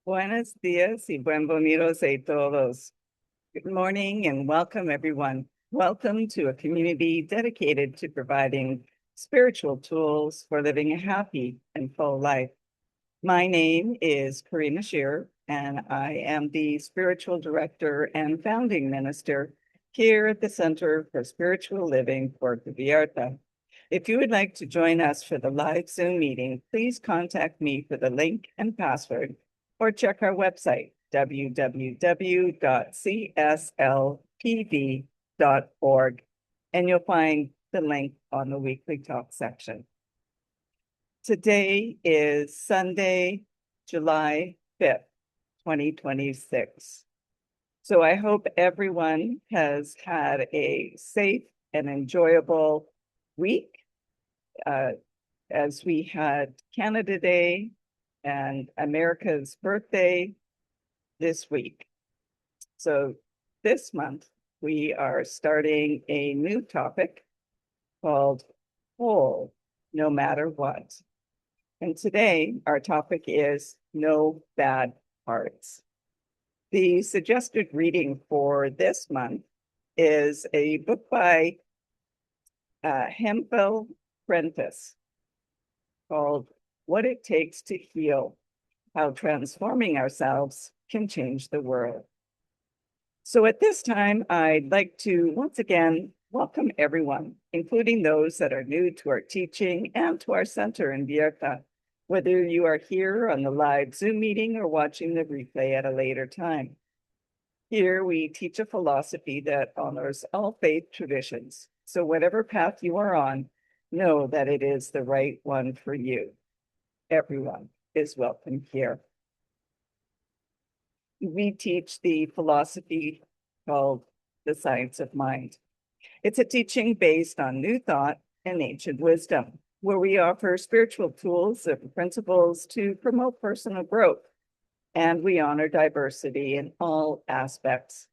Buenos días y bienvenidos a todos. Good morning and welcome, everyone. Welcome to a community dedicated to providing spiritual tools for living a happy and full life. My name is Karina Shearer, and I am the spiritual director and founding minister here at the Center for Spiritual Living Puerto Vallarta. If you would like to join us for the live Zoom meeting, please contact me for the link and password or check our website, www.cslpv.org, and you'll find the link on the weekly talk section. Today is Sunday, July 5th, 2026. So I hope everyone has had a safe and enjoyable week as we had Canada Day and America's birthday this week. So this month, we are starting a new topic called Whole, No Matter What. And today, our topic is No Bad Parts. The suggested reading for this month is a book by Hempel Prentice called What It Takes to Heal, How Transforming Ourselves Can Change the World. So at this time, I'd like to once again welcome everyone, including those that are new to our teaching and to our center in Vallarta, whether you are here on the live Zoom meeting or watching the replay at a later time. Here we teach a philosophy that honors all faith traditions. So whatever path you are on, know that it is the right one for you. Everyone is welcome here. We teach the philosophy called the science of mind. It's a teaching based on new thought and ancient wisdom, where we offer spiritual tools and principles to promote personal growth, and we honor diversity in all aspects.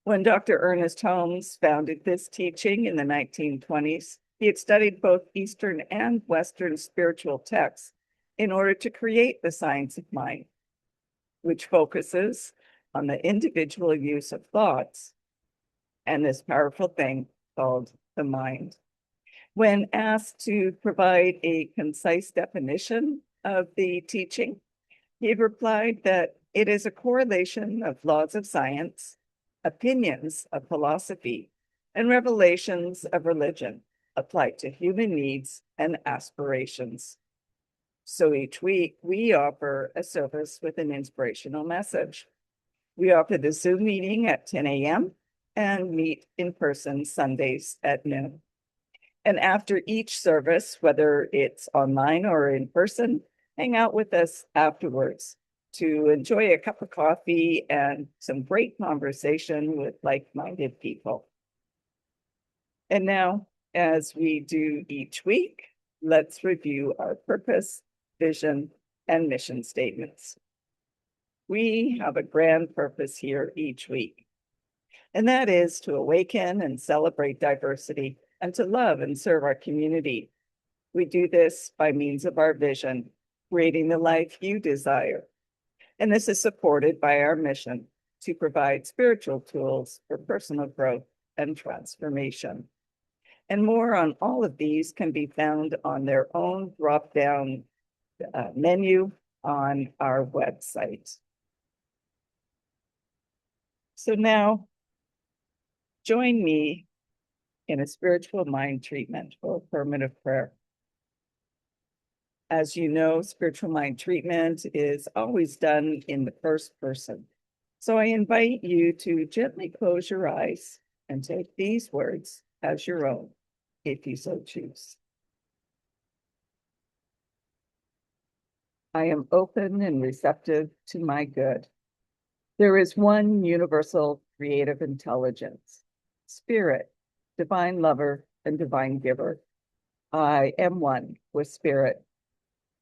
When Dr. Ernest Holmes founded this teaching in the 1920s, he had studied both Eastern and Western spiritual texts in order to create the science of mind, which focuses on the individual use of thoughts and this powerful thing called the mind. When asked to provide a concise definition of the teaching, he replied that it is a correlation of laws of science, opinions of philosophy, and revelations of religion applied to human needs and aspirations. So each week, we offer a service with an inspirational message. We offer the Zoom meeting at 10 a.m. and meet in person Sundays at noon. And after each service, whether it's online or in person, hang out with us afterwards to enjoy a cup of coffee and some great conversation with like-minded people. And now, as we do each week, let's review our purpose, vision, and mission statements. We have a grand purpose here each week, and that is to awaken and celebrate diversity and to love and serve our community. We do this by means of our vision, creating the life you desire. And this is supported by our mission to provide spiritual tools for personal growth and transformation. And more on all of these can be found on their own drop-down menu on our website. So now, join me in a spiritual mind treatment or affirmative prayer. As you know, spiritual mind treatment is always done in the first person. So I invite you to gently close your eyes and take these words as your own, if you so choose. I am open and receptive to my good. There is one universal creative intelligence, spirit, divine lover, and divine giver. I am one with spirit.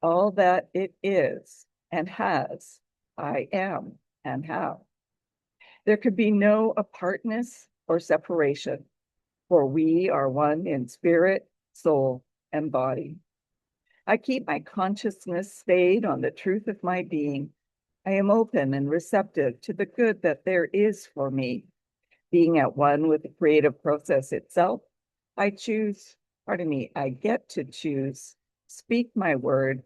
All that it is and has, I am and have. There could be no apartness or separation, for we are one in spirit, soul, and body. I keep my consciousness stayed on the truth of my being, I am open and receptive to the good that there is for me. Being at one with the creative process itself, I get to choose, speak my word,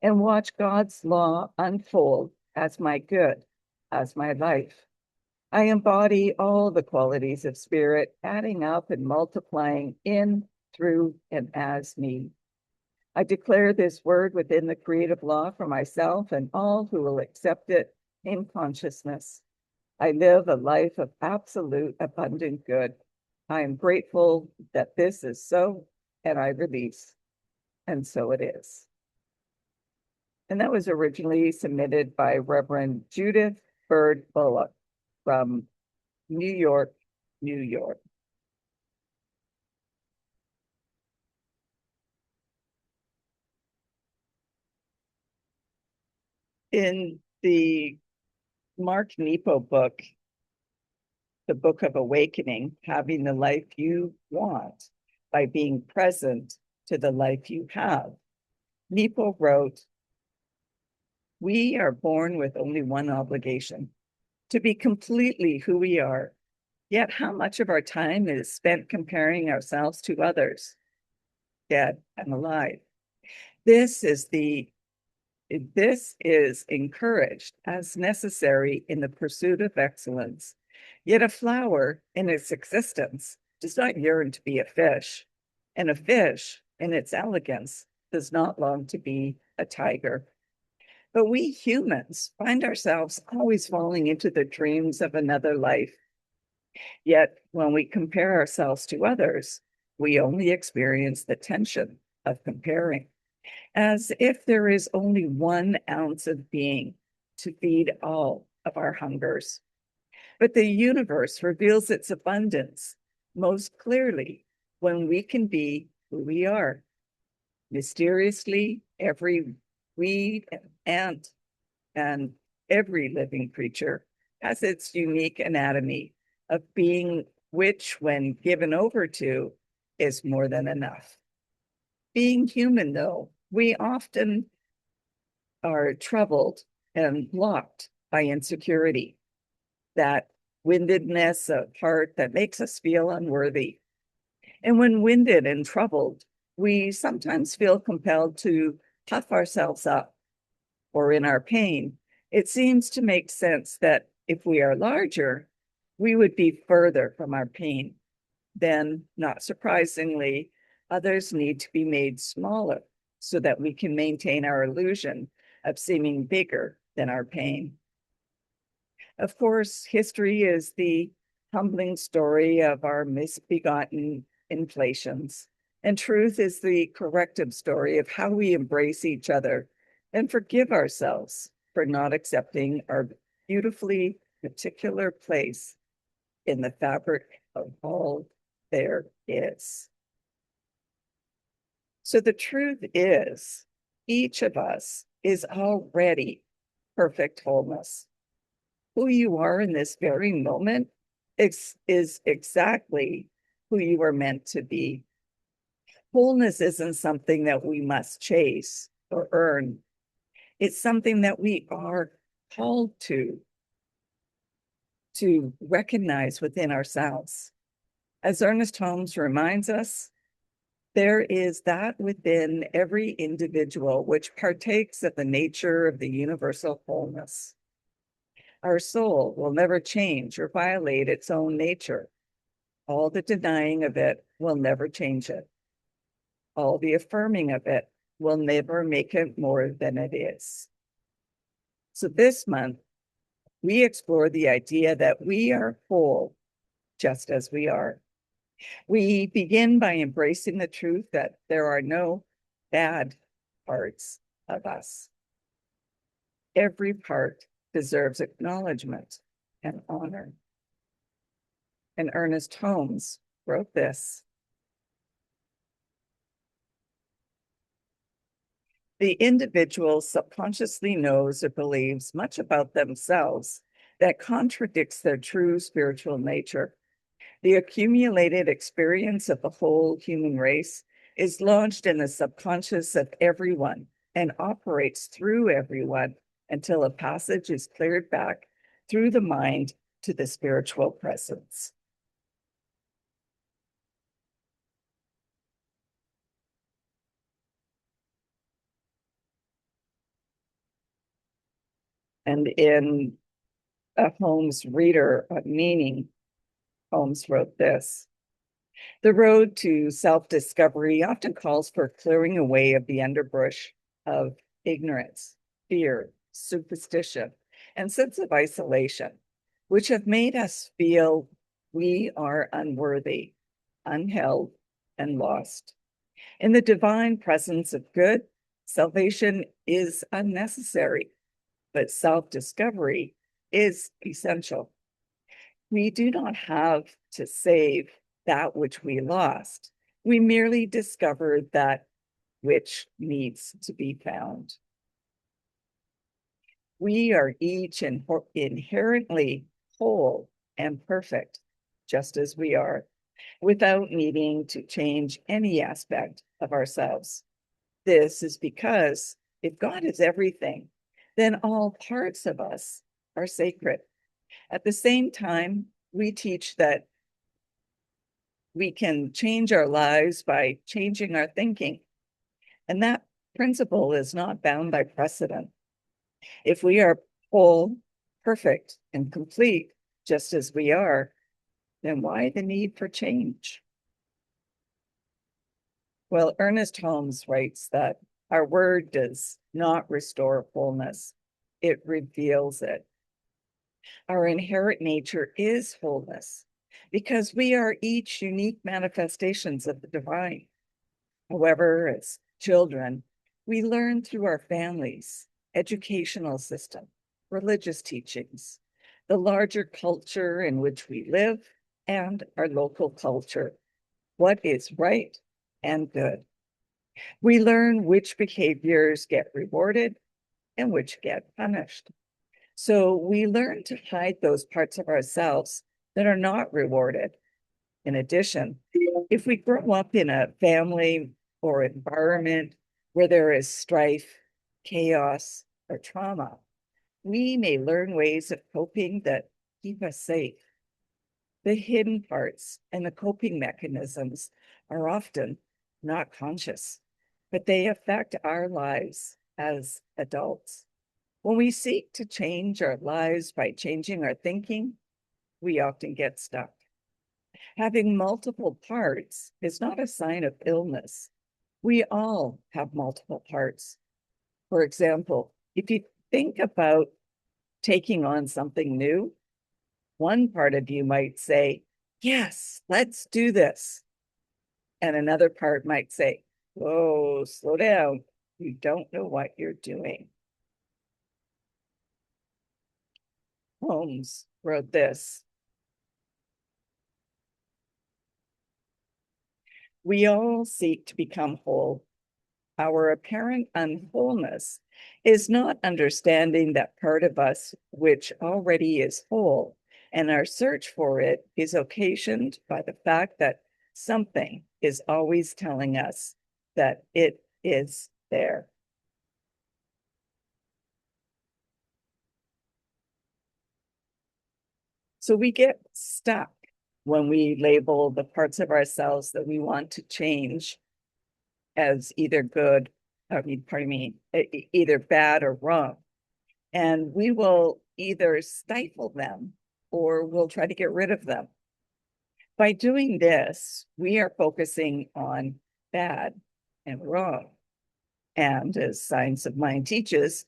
and watch God's law unfold as my good, as my life. I embody all the qualities of spirit, adding up and multiplying in, through, and as me. I declare this word within the creative law for myself and all who will accept it in consciousness. I live a life of absolute abundant good. I am grateful that this is so, and I release, and so it is. And that was originally submitted by Reverend Judith Bird Bullock from New York, New York. In the Mark Nepo book, The Book of Awakening, Having the Life You Want by Being Present to the Life You Have, Nepo wrote, "We are born with only one obligation, to be completely who we are. Yet how much of our time is spent comparing ourselves to others, dead and alive? This is encouraged as necessary in the pursuit of excellence. Yet a flower in its existence does not yearn to be a fish, and a fish in its elegance does not long to be a tiger. But we humans find ourselves always falling into the dreams of another life. Yet when we compare ourselves to others, we only experience the tension of comparing, as if there is only 1 ounce of being to feed all of our hungers. But the universe reveals its abundance most clearly when we can be who we are. Mysteriously, every weed and ant and every living creature has its unique anatomy of being, which, when given over to, is more than enough. Being human, though, we often are troubled and blocked by insecurity, that windedness of heart that makes us feel unworthy. And when winded and troubled, we sometimes feel compelled to puff ourselves up, or in our pain, it seems to make sense that if we are larger, we would be further from our pain. Then, not surprisingly, others need to be made smaller so that we can maintain our illusion of seeming bigger than our pain. Of course, history is the humbling story of our misbegotten inflations, and truth is the corrective story of how we embrace each other and forgive ourselves for not accepting our beautifully particular place in the fabric of all there is. So the truth is, each of us is already perfect wholeness. Who you are in this very moment is exactly who you are meant to be. Wholeness isn't something that we must chase or earn. It's something that we are called to recognize within ourselves. As Ernest Holmes reminds us, there is that within every individual which partakes of the nature of the universal wholeness. Our soul will never change or violate its own nature. All the denying of it will never change it. All the affirming of it will never make it more than it is. So this month, we explore the idea that we are whole just as we are. We begin by embracing the truth that there are no bad parts of us. Every part deserves acknowledgement and honor. And Ernest Holmes wrote this: "The individual subconsciously knows or believes much about themselves that contradicts their true spiritual nature. The accumulated experience of the whole human race is lodged in the subconscious of everyone and operates through everyone until a passage is cleared back through the mind to the spiritual presence. And in Holmes' Reader on Meaning, Holmes wrote this: "The road to self-discovery often calls for clearing away of the underbrush of ignorance, fear, superstition, and sense of isolation, which have made us feel we are unworthy, unheld, and lost. In the divine presence of good, salvation is unnecessary, but self-discovery is essential. We do not have to save that which we lost. We merely discover that which needs to be found. We are each inherently whole and perfect, just as we are, without needing to change any aspect of ourselves. This is because if God is everything, then all parts of us are sacred. At the same time, we teach that we can change our lives by changing our thinking. And that principle is not bound by precedent. If we are whole, perfect, and complete, just as we are, then why the need for change? Well, Ernest Holmes writes that our word does not restore wholeness, it reveals it. Our inherent nature is wholeness because we are each unique manifestations of the divine. However, as children, we learn through our families, educational system, religious teachings, the larger culture in which we live, and our local culture, what is right and good. We learn which behaviors get rewarded and which get punished. So we learn to hide those parts of ourselves that are not rewarded. In addition, if we grow up in a family or environment where there is strife, chaos, or trauma, we may learn ways of coping that keep us safe. The hidden parts and the coping mechanisms are often not conscious, but they affect our lives as adults. When we seek to change our lives by changing our thinking, we often get stuck. Having multiple parts is not a sign of illness. We all have multiple parts. For example, if you think about taking on something new, one part of you might say, yes, let's do this. And another part might say, whoa, slow down. You don't know what you're doing. Holmes wrote this: "We all seek to become whole. Our apparent unwholeness is not understanding that part of us which already is whole, and our search for it is occasioned by the fact that something is always telling us that it is there." So we get stuck when we label the parts of ourselves that we want to change as either good, pardon me, either bad or wrong. And we will either stifle them or we'll try to get rid of them. By doing this, we are focusing on bad and wrong. And as Science of Mind teaches,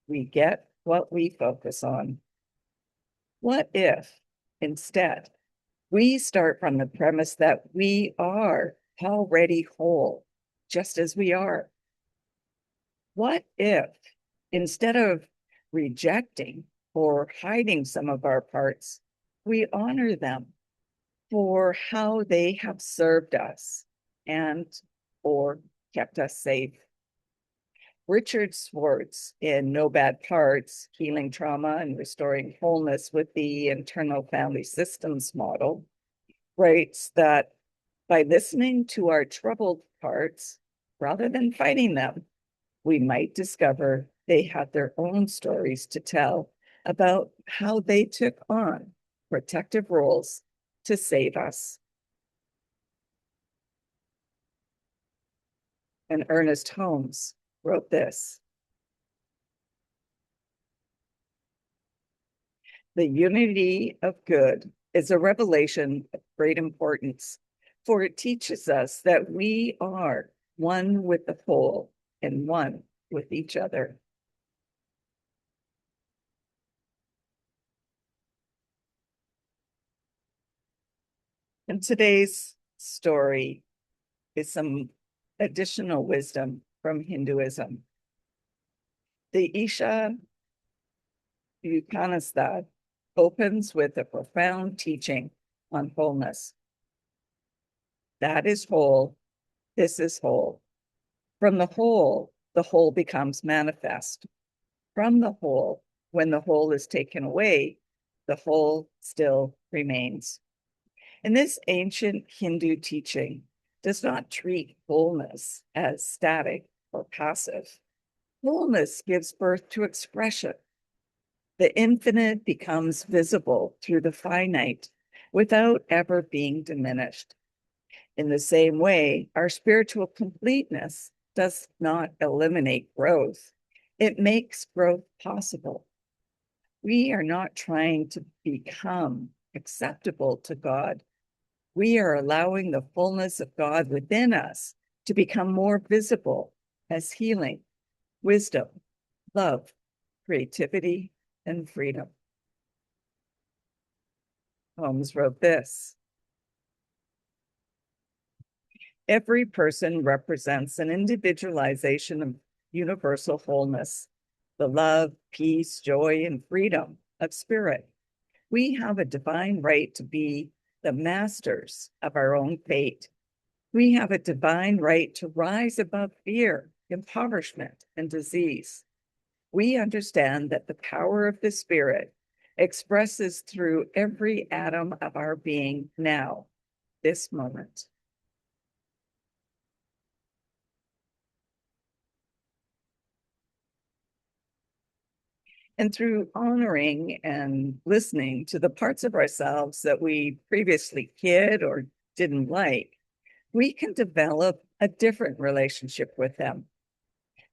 we get what we focus on. What if, instead, we start from the premise that we are already whole, just as we are? What if, instead of rejecting or hiding some of our parts, we honor them for how they have served us and or kept us safe? Richard Swartz, in No Bad Parts, Healing Trauma and Restoring Wholeness with the Internal Family Systems Model, writes that by listening to our troubled parts, rather than fighting them, we might discover They had their own stories to tell about how they took on protective roles to save us. And Ernest Holmes wrote this: "The unity of good is a revelation of great importance, for it teaches us that we are one with the whole and one with each other." And today's story is some additional wisdom from Hinduism. The Isha Upanishad opens with a profound teaching on wholeness. That is whole, this is whole. From the whole becomes manifest. From the whole, when the whole is taken away, the whole still remains. And this ancient Hindu teaching does not treat wholeness as static or passive. Wholeness gives birth to expression. The infinite becomes visible through the finite without ever being diminished. In the same way, our spiritual completeness does not eliminate growth. It makes growth possible. We are not trying to become acceptable to God. We are allowing the fullness of God within us to become more visible as healing, wisdom, love, creativity, and freedom. Holmes wrote this: "Every person represents an individualization of universal wholeness, the love, peace, joy, and freedom of spirit. We have a divine right to be the masters of our own fate. We have a divine right to rise above fear, impoverishment, and disease. We understand that the power of the Spirit expresses through every atom of our being now, this moment." And through honoring and listening to the parts of ourselves that we previously hid or didn't like, we can develop a different relationship with them.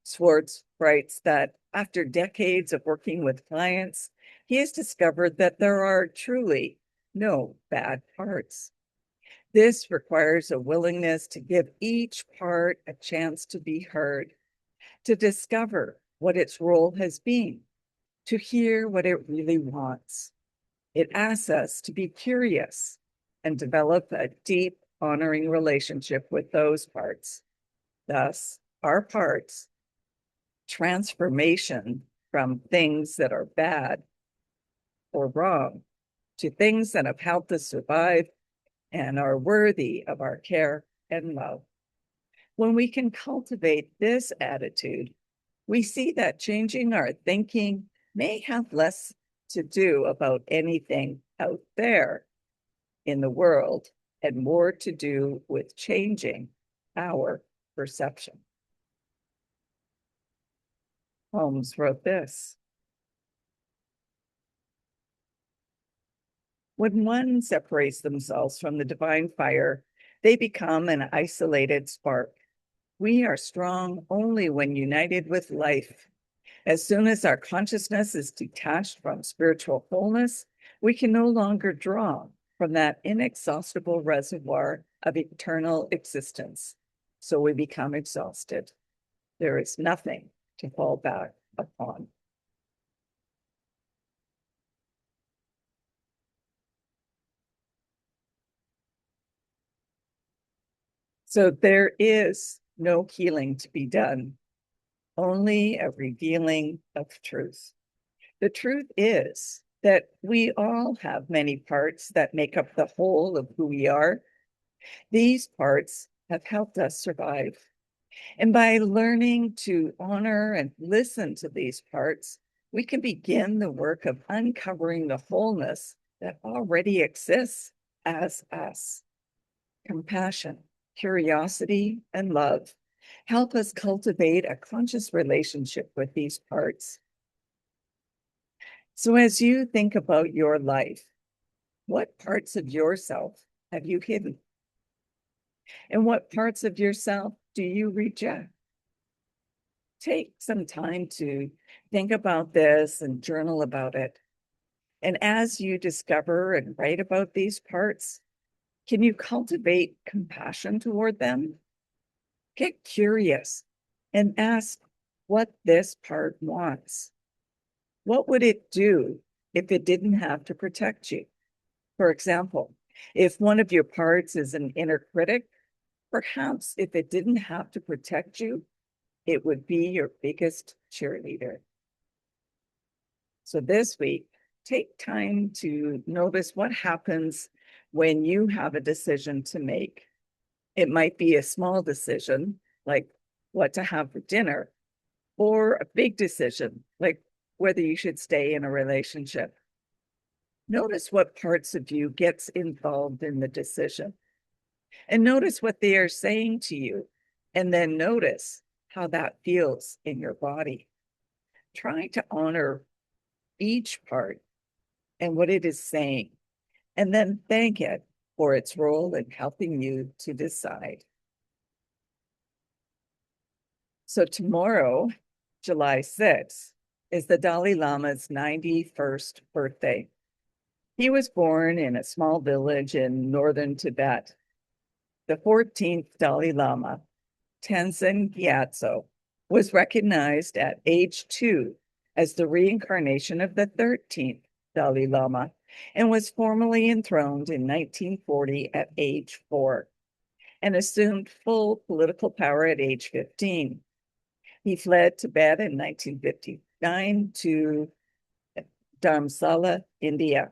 Swartz writes that after decades of working with clients, he has discovered that there are truly no bad parts. This requires a willingness to give each part a chance to be heard, to discover what its role has been, to hear what it really wants. It asks us to be curious and develop a deep, honoring relationship with those parts. Thus, our parts, transformation from things that are bad or wrong to things that have helped us survive and are worthy of our care and love. When we can cultivate this attitude, we see that changing our thinking may have less to do about anything out there in the world and more to do with changing our perception. Holmes wrote this: "When one separates themselves from the divine fire, they become an isolated spark. We are strong only when united with life. As soon as our consciousness is detached from spiritual wholeness, we can no longer draw from that inexhaustible reservoir of eternal existence. So we become exhausted. There is nothing to fall back upon." So there is no healing to be done, only a revealing of truth. The truth is that we all have many parts that make up the whole of who we are. These parts have helped us survive. And by learning to honor and listen to these parts, we can begin the work of uncovering the wholeness that already exists as us. Compassion, curiosity, and love help us cultivate a conscious relationship with these parts. So as you think about your life, what parts of yourself have you hidden? And what parts of yourself do you reject? Take some time to think about this and journal about it. And as you discover and write about these parts, can you cultivate compassion toward them? Get curious and ask what this part wants. What would it do if it didn't have to protect you? For example, if one of your parts is an inner critic, perhaps if it didn't have to protect you, it would be your biggest cheerleader. So this week, take time to notice what happens when you have a decision to make. It might be a small decision, like what to have for dinner, or a big decision, like whether you should stay in a relationship. Notice what parts of you gets involved in the decision, and notice what they are saying to you, and then notice how that feels in your body. Try to honor each part and what it is saying, and then thank it for its role in helping you to decide. So tomorrow, July 6th, is the Dalai Lama's 91st birthday. He was born in a small village in northern Tibet. The 14th Dalai Lama, Tenzin Gyatso, was recognized at age 2 as the reincarnation of the 13th Dalai Lama and was formally enthroned in 1940 at age 4 and assumed full political power at age 15. He fled Tibet in 1959 to Dharamsala, India.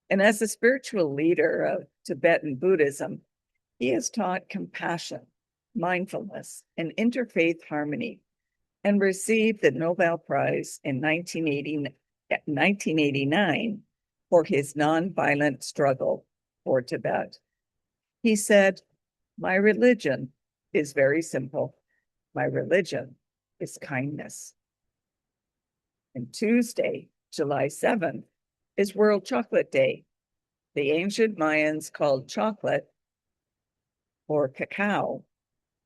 And as a spiritual leader of Tibetan Buddhism, he has taught compassion, mindfulness, and interfaith harmony, and received the Nobel Prize in 1989 for his nonviolent struggle for Tibet. He said, "My religion is very simple. My religion is kindness." And Tuesday, July 7th, is World Chocolate Day. The ancient Mayans called chocolate, or cacao,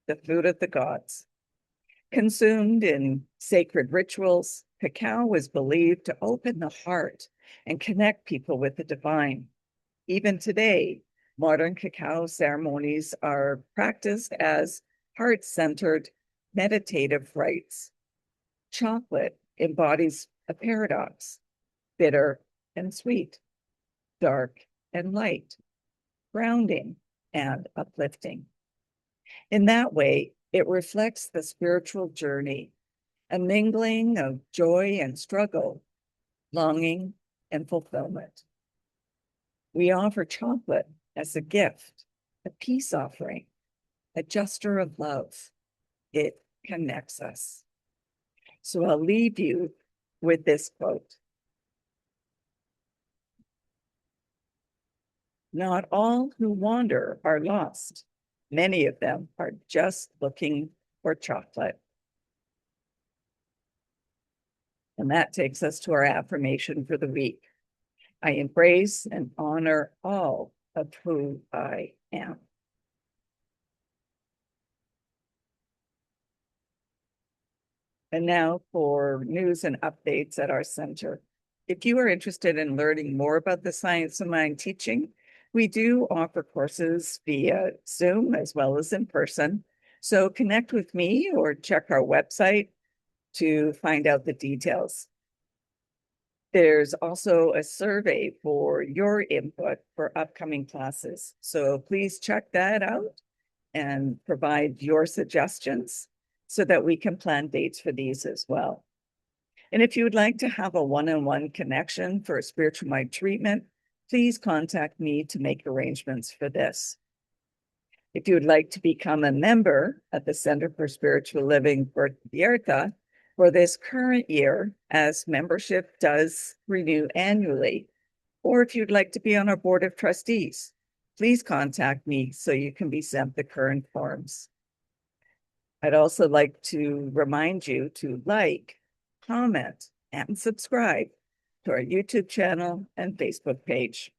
the food of the gods. Consumed in sacred rituals, cacao was believed to open the heart and connect people with the divine. Even today, modern cacao ceremonies are practiced as heart-centered meditative rites. Chocolate embodies a paradox: bitter and sweet, dark and light, grounding and uplifting. In that way, it reflects the spiritual journey, a mingling of joy and struggle, longing and fulfillment. We offer chocolate as a gift, a peace offering, a gesture of love. It connects us. So I'll leave you with this quote. Not all who wander are lost. Many of them are just looking for chocolate. And that takes us to our affirmation for the week. I embrace and honor all of who I am. And now for news and updates at our center. If you are interested in learning more about the Science of Mind teaching, we do offer courses via Zoom as well as in person. So connect with me or check our website to find out the details. There's also a survey for your input for upcoming classes. So please check that out and provide your suggestions so that we can plan dates for these as well. And if you would like to have a one-on-one connection for a spiritual mind treatment, please contact me to make arrangements for this. If you would like to become a member at the Center for Spiritual Living Puerto Vallarta for this current year, as membership does renew annually, or if you'd like to be on our board of trustees, please contact me so you can be sent the current forms. I'd also like to remind you to like, comment, and subscribe to our YouTube channel and Facebook page.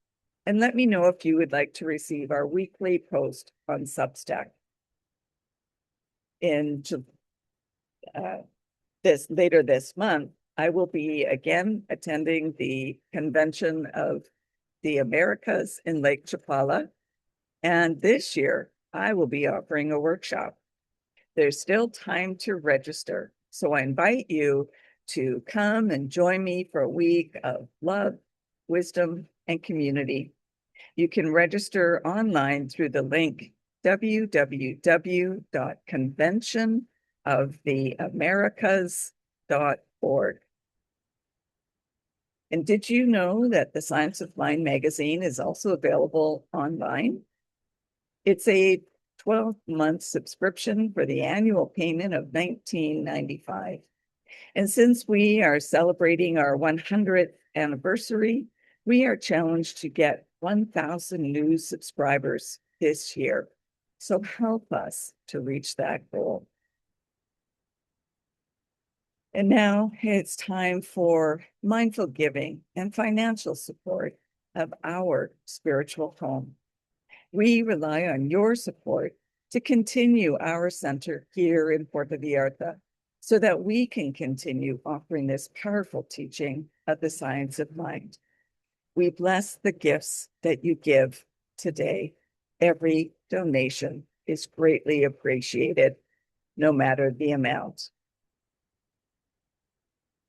And let me know if you would like to receive our weekly post on Substack. In later this month, I will be again attending the convention of the Americas in Lake Chapala. And this year, I will be offering a workshop. There's still time to register. So I invite you to come and join me for a week of love, wisdom, and community. You can register online through the link www.conventionoftheamericas.org. And did you know that the Science of Mind magazine is also available online? It's a 12-month subscription for the annual payment of $19.95. And since we are celebrating our 100th anniversary, we are challenged to get 1,000 new subscribers this year. So help us to reach that goal. And now it's time for mindful giving and financial support of our spiritual home. We rely on your support to continue our center here in Puerto Vallarta so that we can continue offering this powerful teaching of the science of mind. We bless the gifts that you give today. Every donation is greatly appreciated, no matter the amount.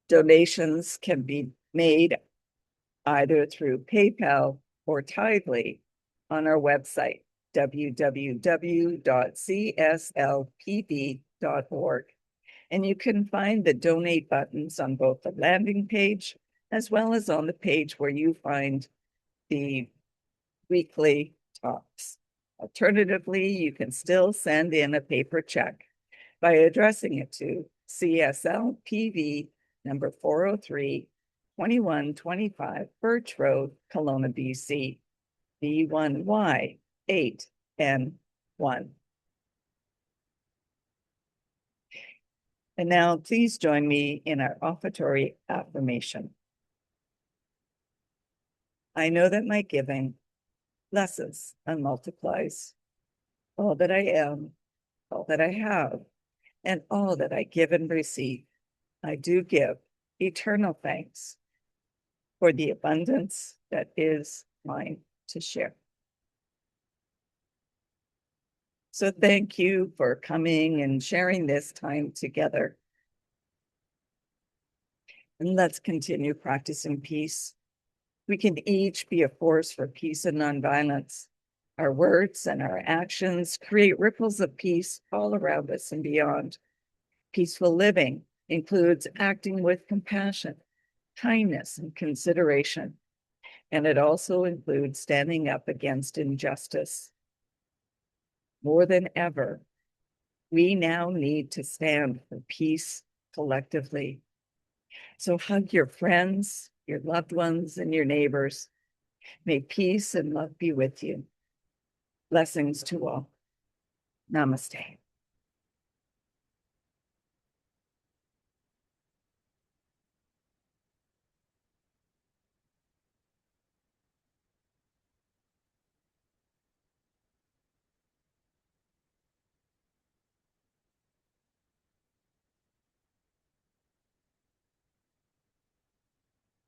Donations can be made either through PayPal or Tidely on our website, www.cslpv.org. And you can find the donate buttons on both the landing page as well as on the page where you find the weekly talks. Alternatively, you can still send in a paper check by addressing it to CSLPV number 403, 2125 Birch Road, Kelowna, BC, B1Y8N1. And now please join me in our offertory affirmation. I know that my giving blesses and multiplies all that I am, all that I have, and all that I give and receive. I do give eternal thanks for the abundance that is mine to share. So thank you for coming and sharing this time together. And let's continue practicing peace. We can each be a force for peace and nonviolence. Our words and our actions create ripples of peace all around us and beyond. Peaceful living includes acting with compassion, kindness, and consideration. And it also includes standing up against injustice. More than ever, we now need to stand for peace collectively. So hug your friends, your loved ones, and your neighbors. May peace and love be with you. Blessings to all. Namaste.